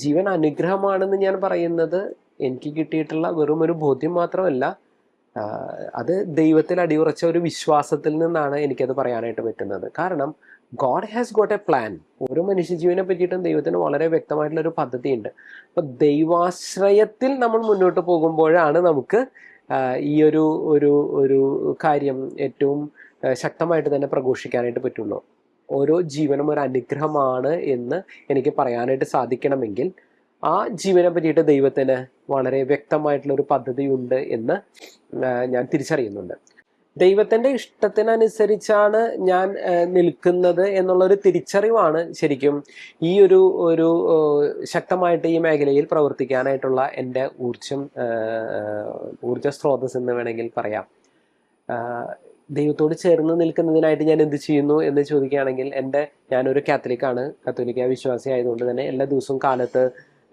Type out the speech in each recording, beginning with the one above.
ജീവൻ അനുഗ്രഹമാണെന്ന് ഞാൻ പറയുന്നത് എനിക്ക് കിട്ടിയിട്ടുള്ള വെറും ഒരു ബോധ്യം മാത്രമല്ല, അത് ദൈവത്തിൽ അടിയുറച്ച ഒരു വിശ്വാസത്തിൽ നിന്നാണ് എനിക്കത് പറയാനായിട്ട് പറ്റുന്നത്. കാരണം God has got A plan. ഓരോ മനുഷ്യജീവനെ പറ്റിയിട്ടും ദൈവത്തിന് വളരെ വ്യക്തമായിട്ടുള്ള ഒരു പദ്ധതിയുണ്ട്. അപ്പൊ ദൈവാശ്രയത്തിൽ നമ്മൾ മുന്നോട്ട് പോകുമ്പോഴാണ് നമുക്ക് ഈ ഒരു ഒരു ഒരു കാര്യം ഏറ്റവും ശക്തമായിട്ട് തന്നെ പ്രഘോഷിക്കാനായിട്ട് പറ്റുള്ളൂ. ഓരോ ജീവനും ഒരു അനുഗ്രഹമാണ് എന്ന് എനിക്ക് പറയാനായിട്ട് സാധിക്കണമെങ്കിൽ ആ ജീവനെ പറ്റിയിട്ട് ദൈവത്തിന് വളരെ വ്യക്തമായിട്ടുള്ള ഒരു പദ്ധതിയുണ്ട് എന്ന് ഞാൻ തിരിച്ചറിയുന്നുണ്ട്. ദൈവത്തിൻ്റെ ഇഷ്ടത്തിനനുസരിച്ചാണ് ഞാൻ നിൽക്കുന്നത് എന്നുള്ളൊരു തിരിച്ചറിവാണ് ശരിക്കും ഈ ഒരു ഒരു ശക്തമായിട്ട് ഈ മേഖലയിൽ പ്രവർത്തിക്കാനായിട്ടുള്ള എൻ്റെ ഊർജ സ്രോതസ് എന്ന് വേണമെങ്കിൽ പറയാം. ദൈവത്തോട് ചേർന്ന് നിൽക്കുന്നതിനായിട്ട് ഞാൻ എന്ത് ചെയ്യുന്നു എന്ന് ചോദിക്കുകയാണെങ്കിൽ, ഞാനൊരു കാത്തലിക്കാണ്, കത്തോലിക്ക വിശ്വാസി ആയതുകൊണ്ട് തന്നെ എല്ലാ ദിവസവും കാലത്ത്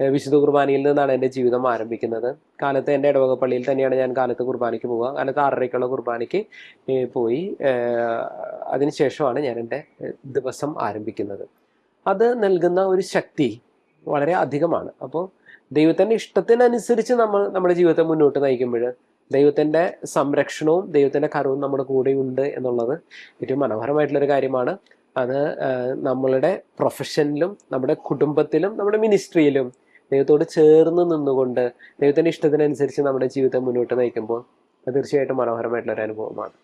വിശുദ്ധ കുർബാനയിൽ നിന്നാണ് എൻ്റെ ജീവിതം ആരംഭിക്കുന്നത്. കാലത്ത് എൻ്റെ ഇടവക പള്ളിയിൽ തന്നെയാണ് ഞാൻ കാലത്ത് കുർബാനയ്ക്ക് പോവുക. കാലത്ത് 6:30-ക്കുള്ള കുർബാനയ്ക്ക് പോയി അതിനുശേഷമാണ് ഞാൻ എൻ്റെ ദിവസം ആരംഭിക്കുന്നത്. അത് നൽകുന്ന ഒരു ശക്തി വളരെ അധികമാണ്. അപ്പോൾ ദൈവത്തിൻ്റെ ഇഷ്ടത്തിനനുസരിച്ച് നമ്മൾ നമ്മുടെ ജീവിതത്തെ മുന്നോട്ട് നയിക്കുമ്പോൾ ദൈവത്തിൻ്റെ സംരക്ഷണവും ദൈവത്തിൻ്റെ കരവും നമ്മുടെ കൂടെയുണ്ട് എന്നുള്ളത് ഏറ്റവും മനോഹരമായിട്ടുള്ളൊരു കാര്യമാണ്. അത് നമ്മളുടെ പ്രൊഫഷനിലും നമ്മുടെ കുടുംബത്തിലും നമ്മുടെ മിനിസ്ട്രിയിലും ദൈവത്തോട് ചേർന്ന് നിന്നുകൊണ്ട് ദൈവത്തിൻ്റെ ഇഷ്ടത്തിനനുസരിച്ച് നമ്മുടെ ജീവിതത്തെ മുന്നോട്ട് നയിക്കുമ്പോൾ അത് തീർച്ചയായിട്ടും മനോഹരമായിട്ടുള്ളൊരു അനുഭവമാണ്.